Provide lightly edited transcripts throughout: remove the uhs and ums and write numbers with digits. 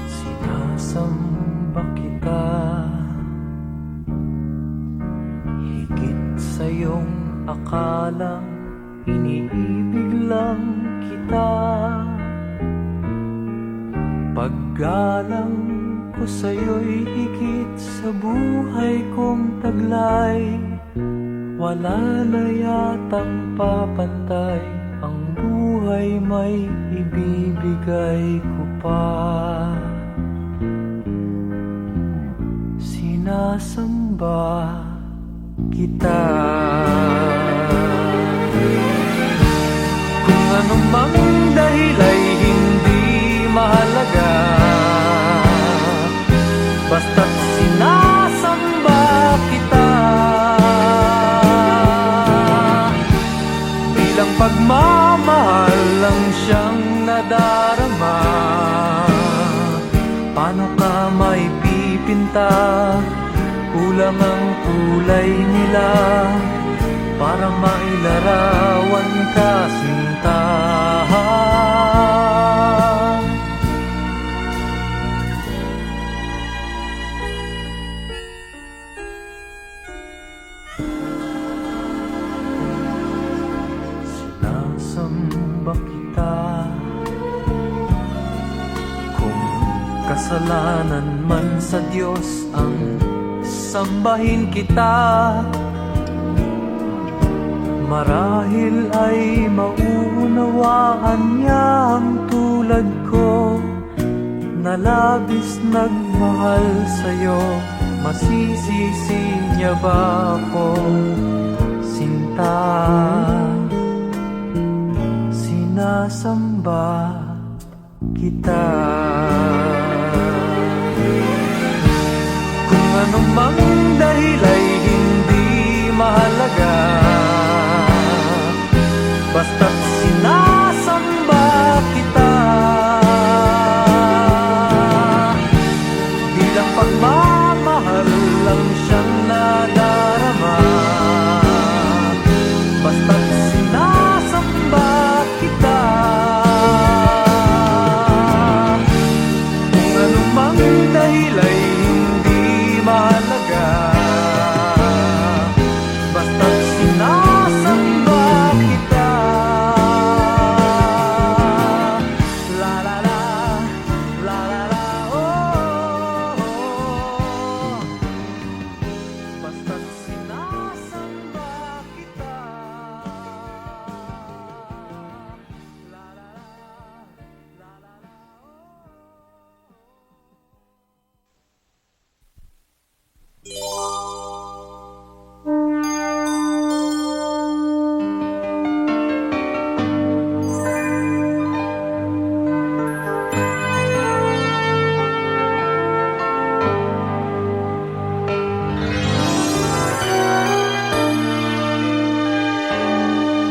Sinasamba kita, higit sa iyong akalang iniibig lang kita. Paggalang ko sa'yo'y higit sa buhay kong taglay. Wala na yatang papantay, ang buhay may ibibigay ko pa. Sinasamba kita. Kung anumang dahil ay hindi mahalaga, basta't sinasamba kita. Bilang pagmamahal lang siyang nadarama. Paano ka maipipinta? Kulang ang kulay nila para mailarawan ka, sinta. Sinasamba kita. Kung kasalanan man sa Diyos ang sambahin kita, marahil ay mauunawaan niya ang tulad ko na labis nagmahal sa'yo. Masisisi niya ba ako, sinta? Sinasamba kita. Kung anumang dahil ay hindi mahalaga, basta't sinasamba kita. Bilang pagmamahal lang siyang nadarama, basta't sinasamba kita. Kung anumang dahil ay hindi mahalaga, basta't sinasamba kita. La la la, la la la, oh, oh. Basta't sinasamba kita. La la la, la la la,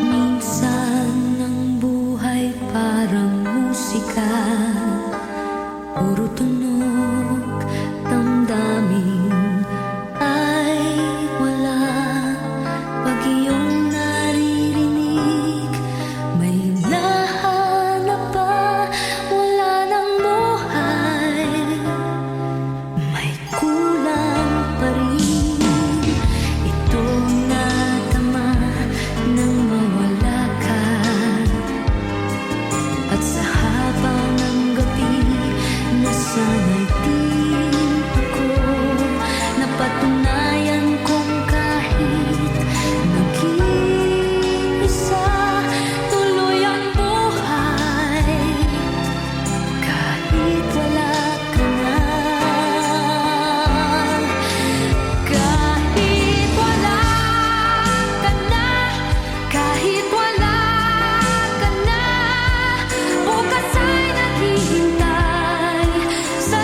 Minsan ang buhay parang musika, puro tunog, damdamin ay wala. Pag iyong naririnig, may nahanap pa, wala nang buhay. May kulang pa rin itong natama nang mawala ka. At sa habang ng gabi, nasanay din ako. Napatunayan kong kahit nag-iisa, tuloy ang buhay. Kahit wala ka na, kahit wala ka na, kahit wala ka na, bukas ay naghihintay sa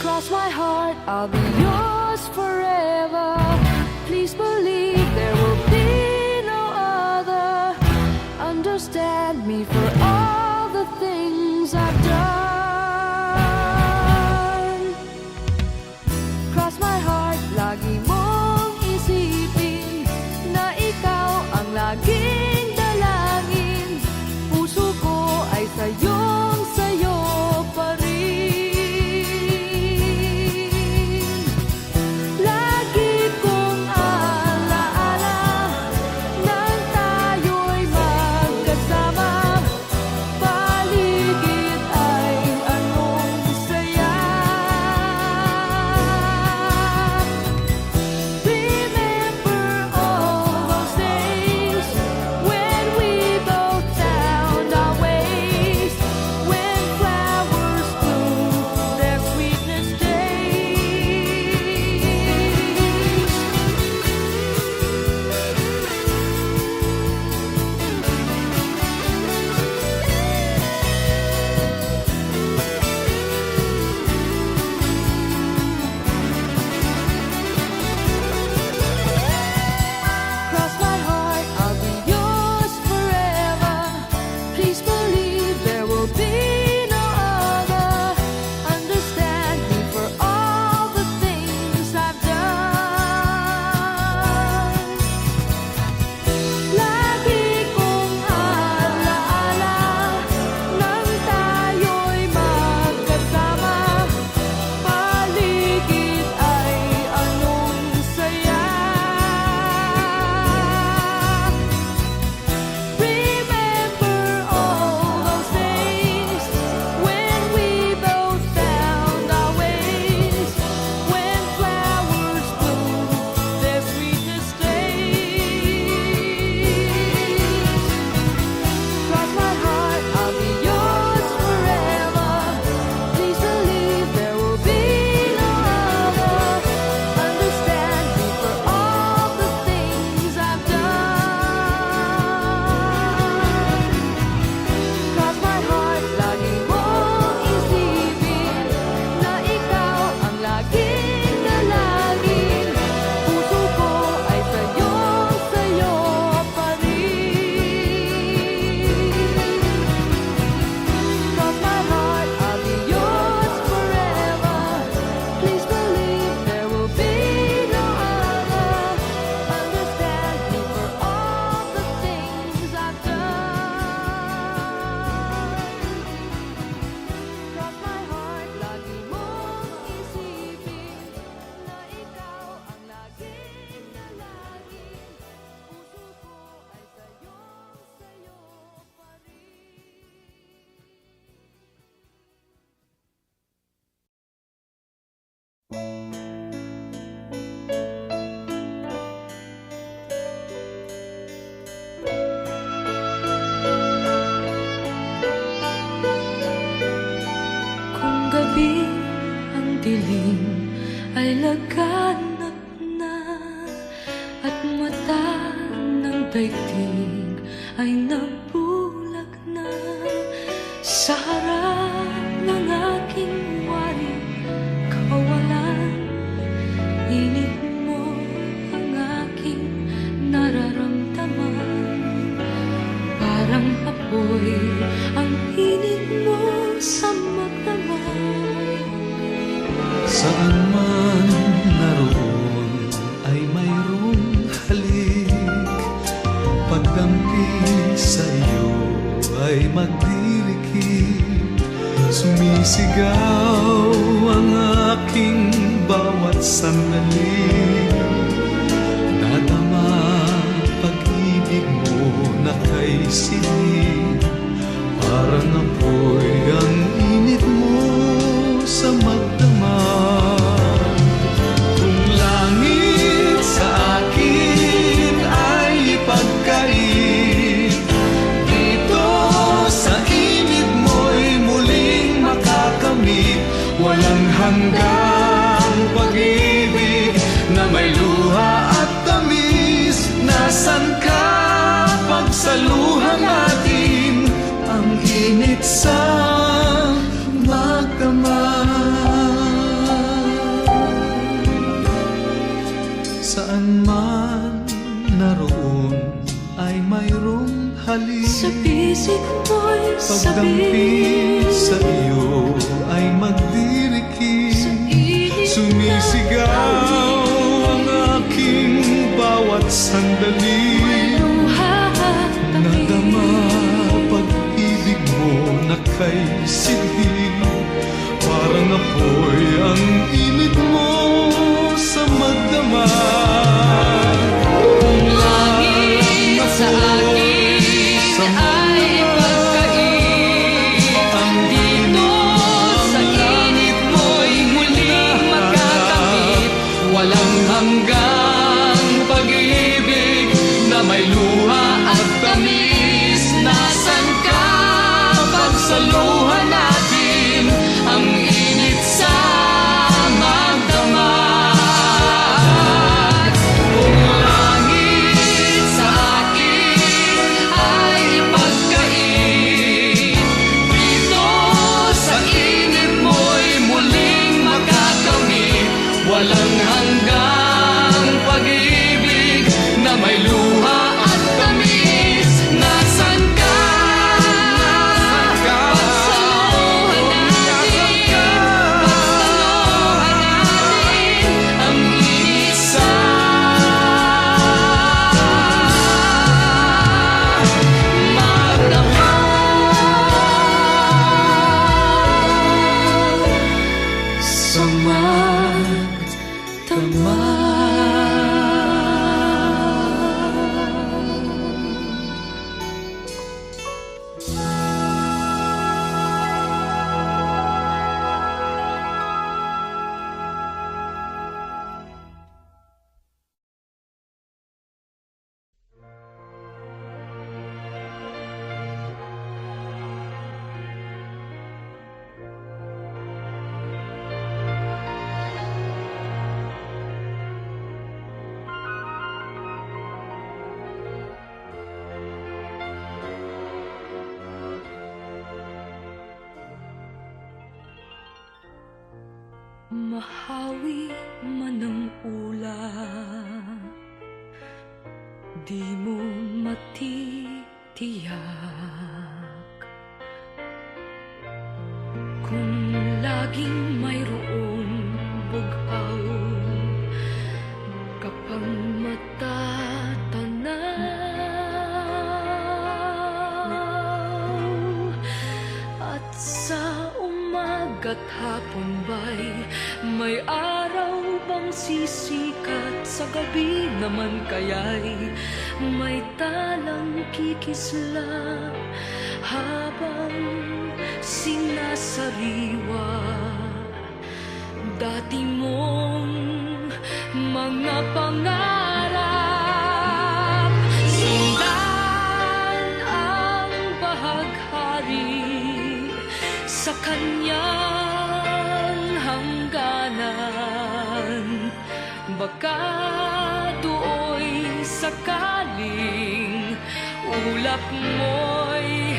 Cross my heart, I'll be yours forever. Please believe there will be no other. Understand me for all the things I've done. Cross my heart, lagi mong isipin na ikaw ang laging dalangin. Puso ko ay sayo pa rin. Lagi kong alaala nang tayo'y magkasama. Paligid ay anong saya. Remember all those days when we both found our ways, when flowers bloom their sweetness Cross my heart, I'll be yours forever. Please believe there will be no other. Understand me for all the things I've done. Lagi kong alaala nang tayo'y magkasama. Paligid ay anong saya. Remember all those days when we both found our ways, when flowers bloom their sweetest days. Cross my heart, I'll be yours forever. Please believe there will be no other. Understand me for all the things I've done. Cross my heart, lagi mong isipin na ikaw ang laging dalangin. Puso ko ay sayo pa rin. Cross my heart, I'll be yours forever. Please believe there will be no other. Understand me for all the things I've done. Cross my heart, lagi mong isipin na ikaw ang laging dalangin. Puso ko ay sayo pa Kung gabi ang dilim ay laganap na at mata ng daigdig ay nabulag na sa harap ng aking wari kawalan. Init mo ang aking nararamdaman, parang apoy ang init mo sa magdamag. Saan man naroon ay mayroong halik. Pagdampi sa iyo ay magdirikit. Sumisigaw ang aking bawat sandali. Nadama pag-ibig mo na kay silid. Parang apoy ang init mo sa magdamag. Kung langit sa akin ay ipagkait, dito sa init mo'y muling makakamit. Walang hanggang pag-ibig na may luha at tamis. Nasaan ka pag sa luha natin ang init sa magdamag. Saan man naroon ay mayroong halik. Sa bisig mo'y Pagdampi sabihin, sa iyo ay magdiriki. sa init Sumisigaw ang aking bawat sandali. luha at Nadama pag-ibig mo na kay sidhi. Parang apoy ang init mo sa magdamag. Kung langit sa akin ay pagkait, dito sa init mo'y muling magkakamit. Walang hanggang pag-ibig na may luha at tamis. Nasaan ka pagsaluhan natin ang init sa magdamag? Kung langit sa akin ay ipagkait, dito sa init mo'y muling magkakamit. Walang hanggang pag-ibig na may luha at tamis. Nasaan ka? Pagsaluhan natin, pagsaluhan natin ang init sa magdamag. Sa magdamag. Mahawi man ang ulan, di mo matitiyak. Kung laging mayroong bughaw kapag matatanaw, at sa umaga't hapon ba'y may araw bang sisikat? Sa gabi naman kaya'y may talang kikislap habang sinasariwa dati mong mga pangarap. Sundan ang bahaghari sa kanyang hangganan. Baka do'y sakaling ulap mo'y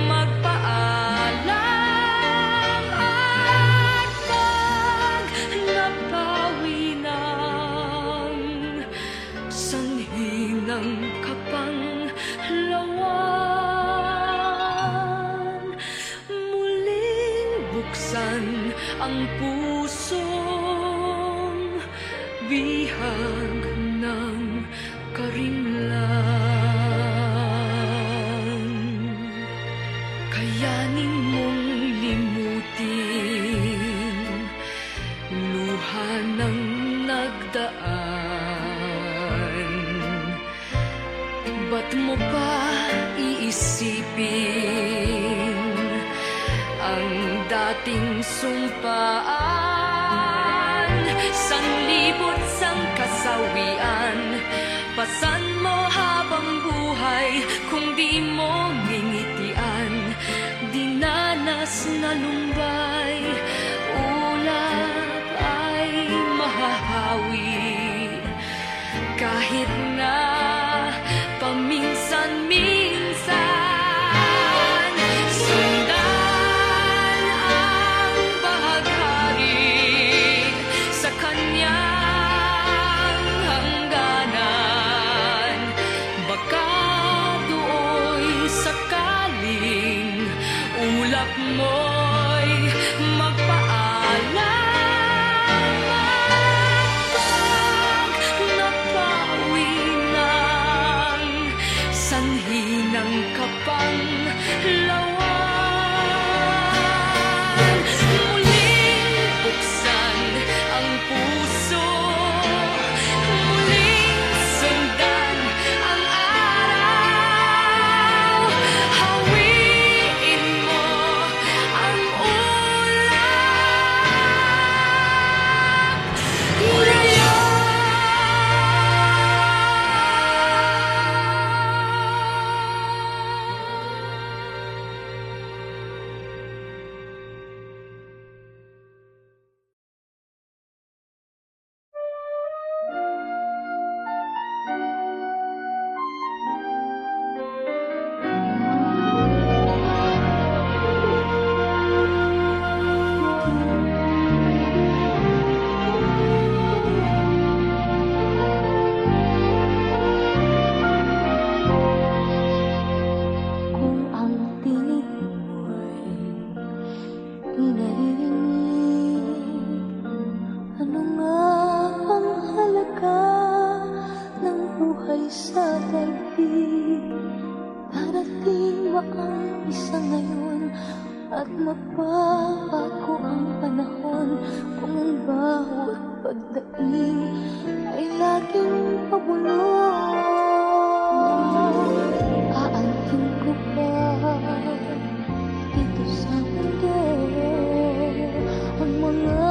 magpaalam. At pag napawi ng sanhi ng kapanglawan, muling buksan ang pusong bihag ng karimlan. Kayanin mong limutin luha ng nagdaan. Ba't mo pa iisipin ang dating sumpaan? Sanlibot sang kasawian, pasan mo habang buhay kung di mo ngingitian. Dinanas na lumbay, ulap ay mahahawi kahit na paminsan-minsan. Sundan ang lawan. Muling buksan ang puso, muling sundan ang araw. Hawiin mo ang ulap ngayon. Kung ang tinig mo'y di naririnig, ano nga ang halaga ng buhay sa daigdig? Darating ba ang isa ngayon at mababago ang panahon kung ang bawat pagdaing ay laging pabulong? Aanhin ko ba dito sa mundo ang mga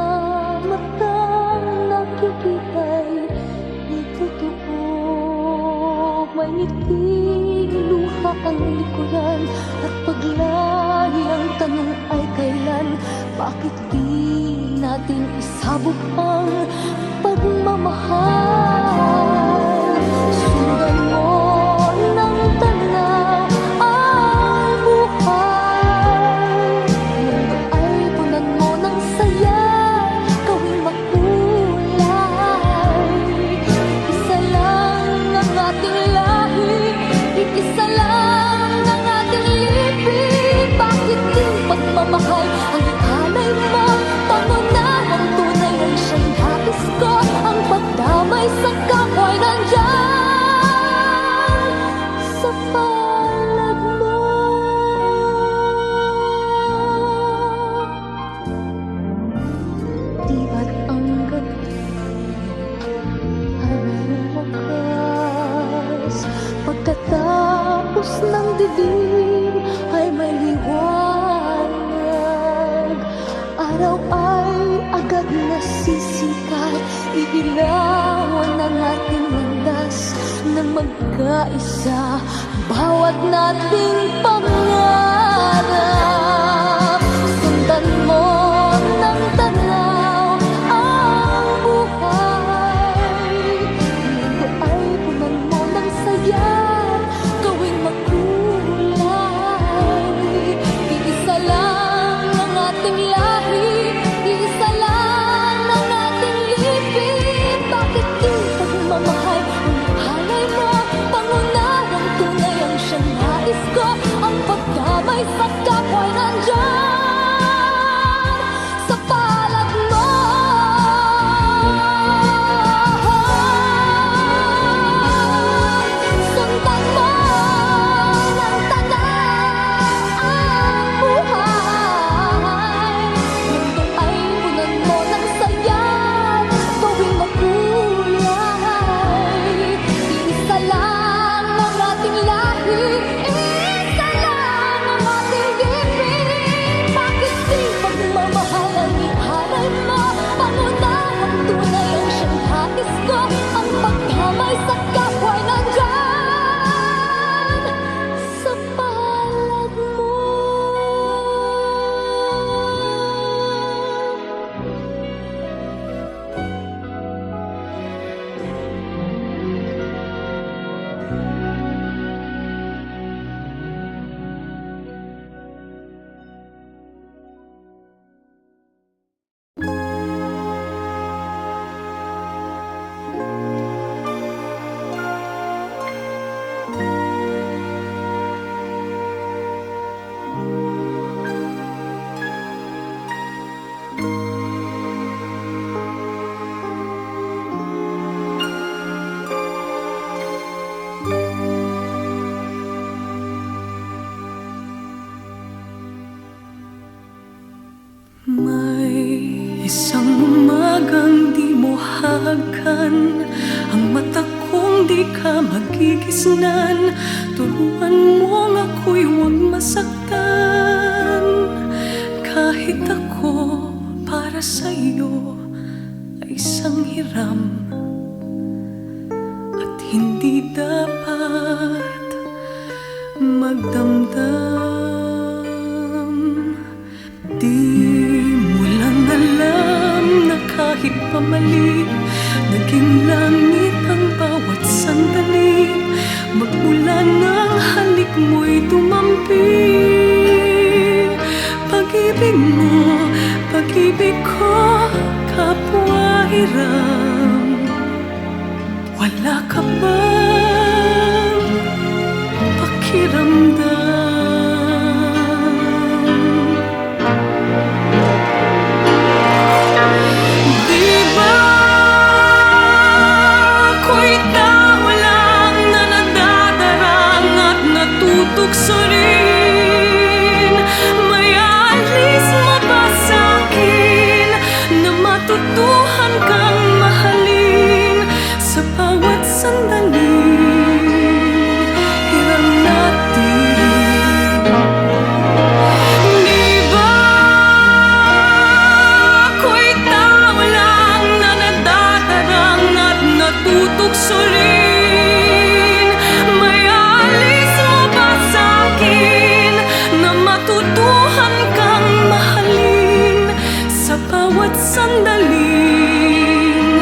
matang nakikita'y di totoo? May ngiti, luha ang likuran at paglagi ang tanong ay kailan? Bakit di natin isabog ang pagmamahal? Sundan mo ng tanaw ang buhay. Mundo ay punan mo ng saya, gawing makulay. Isa lang ang ating lahi, isa lang ang ating libig. Bakit din pagmamahal ang ihalay mo? Pangunahang tunay ay siyang nais ko. Ang pagdamay sa kapwa'y nandyan sa palad mo. Di ba't ang gabi ay mayroong wakas? Pagkatapos ng dilim ay may liwanag. Araw ay agad nasisikat, iilawan ang ating landas ng magkaisa, bawat nating pangarap. Sundan mo ng tanaw ang buhay. Mundo ay punan mo ng saya, gawing makulay. Iisa lang ang ating lahi, iisa lang ang ating libig. Bakit di pagmamahal ang halay mo? Pangunahang tunay ang siyang nais ko. Ang pagdamay sa kapwa'y nandyan sa palad mo. Sundan mo ng tanaw ang buhay. Mundo ay punan mo ng saya, gawing makulay. Isa lang ang ating lahi, isa lang ang ating ibig. Isang umagang di mo hagan, ang mata kong di ka magigisnan. Turuan mo ako'y huwag masaktan. Kahit ako para sa'yo ay isang hiram, at hindi dapat magdamdam. Di mo lang alam na kahit pamali, naging langit ang bawat sandali. Magmula ng halik mo'y tumampi. Pag-ibig mo, pag-ibig ko, kapwa hiram. Wala ka bang pakiramdam? Di ba ako'y tao lang na nadadarang at natutugso rin? May alis mo ba sa'kin na matutuhan kang mahalin sa bawat sandali? Hiram natin. Di ba ako'y tao lang na nadadarang at natutugso rin? May alis mo ba sa'kin na matutuhan kang mahalin sa bawat sandaling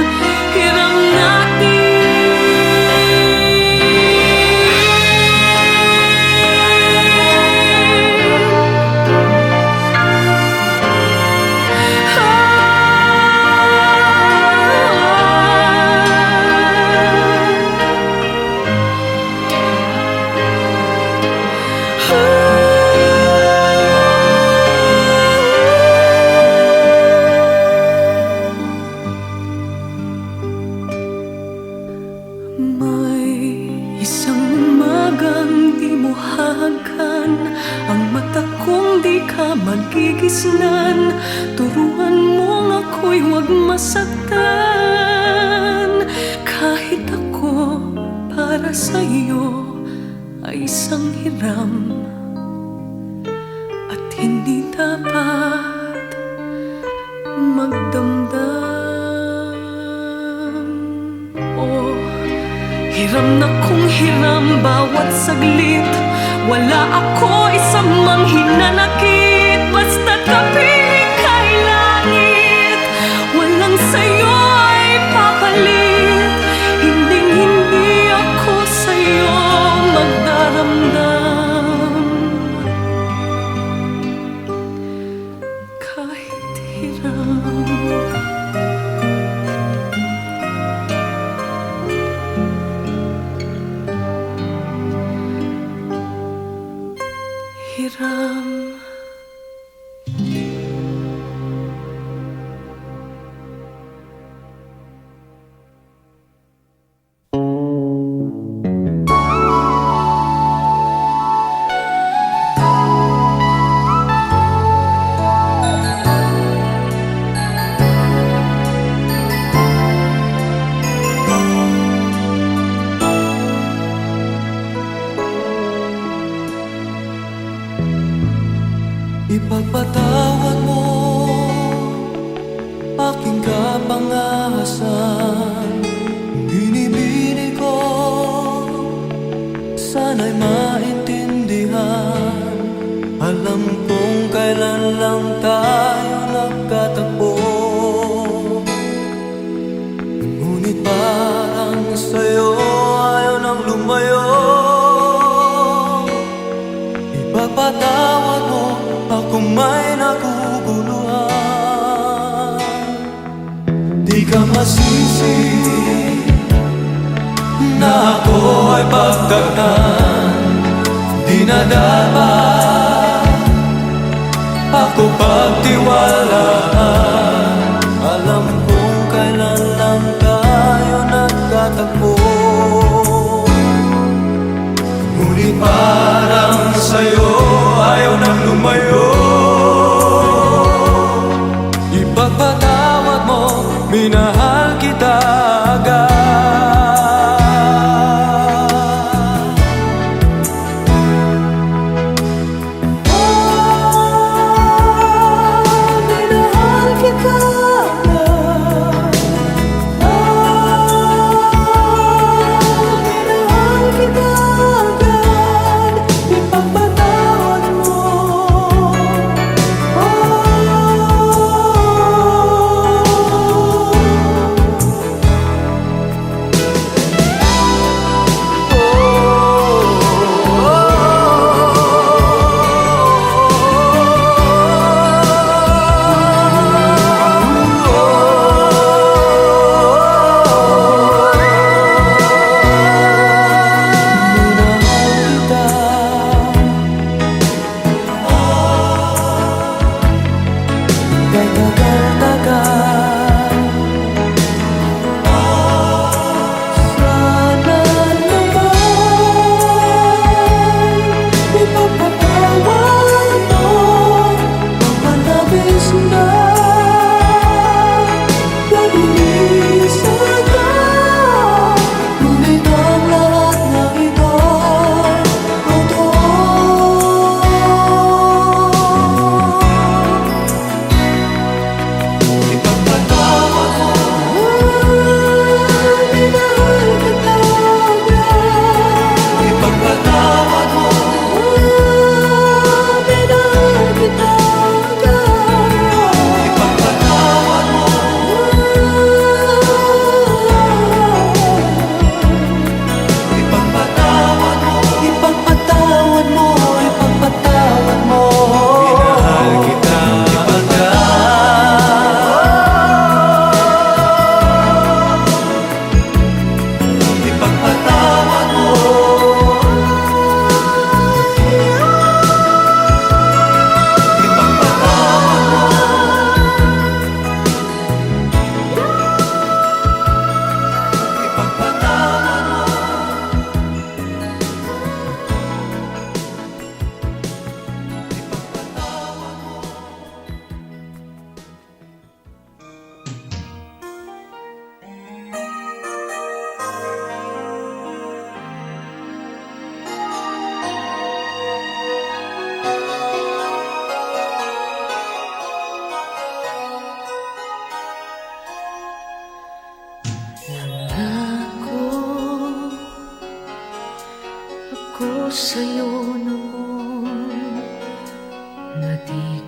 hiram natin? May isang umagang di mo hagan, ang mata kong di ka magigisnan. Turuan mo ako'y huwag masaktan. Kahit ako para sa'yo ay isang hiram, at hindi dapat magdamdam. Oh, hiram na kung hiram bawat saglit. Wala ako isang mang hinanakit, basta't kapiling kay langit. Walang sa'yo ay papalit, hinding-hindi ako sa'yo magdaramdam. Kahit hiram. Hiram. Ipagpatawad mo aking kapangahasan. Binibini ko, sana'y maintindihan. Alam kong kailan lang tayo nagkatagpo, ngunit parang sa'yo ayaw nang lumayo. Ipagpatawad mo kung may naguguluhan. Di ka masisi na ako ay pagdagtan. Di na dapat ako pagtiwalaan. Alam kong kailan lang tayo nagkatagpo, ngunit parang sa'yo ayaw nang lumayo. Ipagpatawad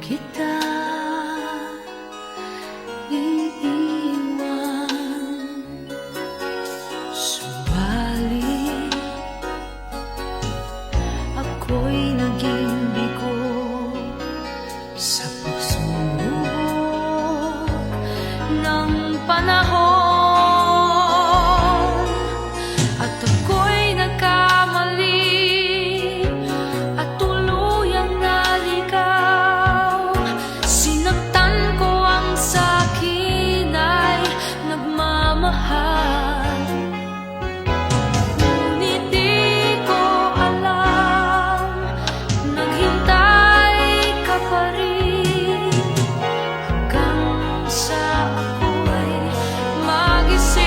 kita iiwan. Subalit ako'y naging bigo sa pagsubok ng panahon, at ako'y nagkamali at tuluyang naligaw. Sinaktan ko ang sa'kin ay nagmamahal, ngunit di ko alam naghintay ka pa rin hanggang sa ako'y magising.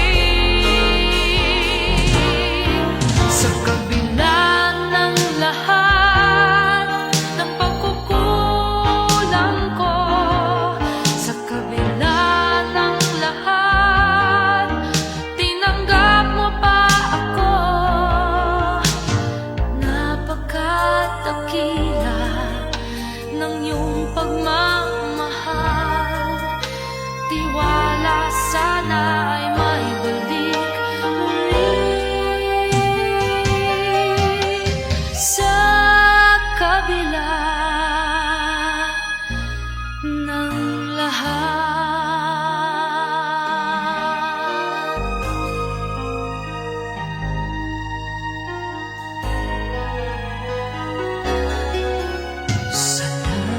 Sa kabila ng lahat ng pagkukulang ko, sa kabila ng lahat, tinanggap mo pa ako. Napakadakila ng iyong pagmamahal. Tiwala sana ay may balik muli. Sa kabila ng lahat. Salamat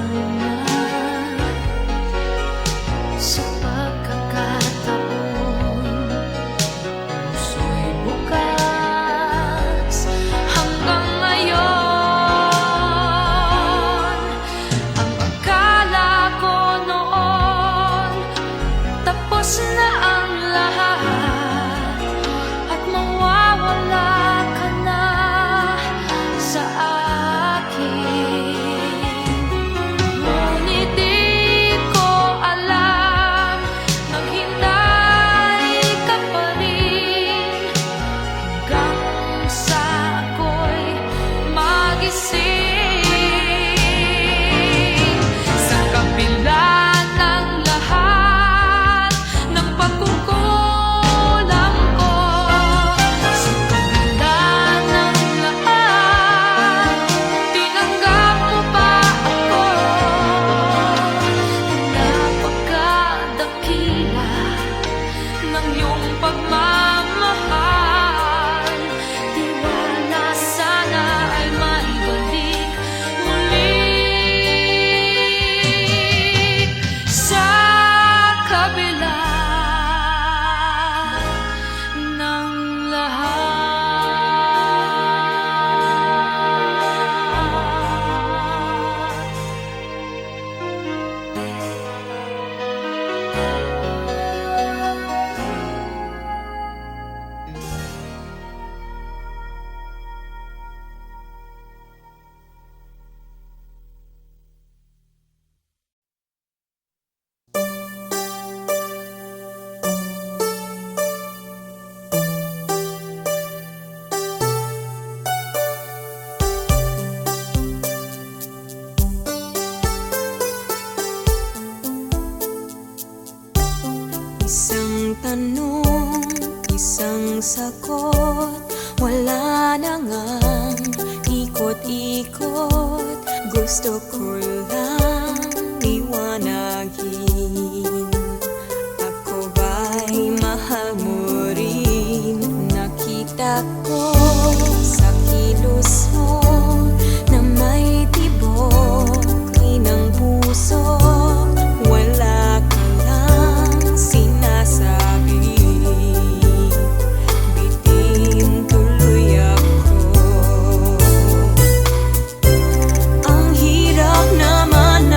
sa pagkakataon. Puso'y bukas hanggang ngayon. Ang akala ko noon tapos na ang lahat at mawawala ka na sa akin. Ngunit di ko alam naghintay ka pa rin hanggang sa ako'y magising. Sa kabila ng lahat ng pagkukulang ko, sa kabila ng lahat, tinanggap mo pa ako. Napakadakila ng iyong pagmamahal. Tiwala sana ay maibalik muli. Sa kabila ng lahat. Isang tanong, isang sagot, wala na ngang ikot-ikot. Gusto ko lang liwanagin, ako ba'y mahal mo rin? Nakita ko sa kilos mo na may tibok ng puso. Wala ka lang sinasabi, bitin tuloy ako. Ang hirap naman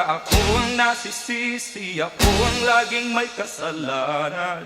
Ako ang nasisisi, ako ang laging may kasalanan.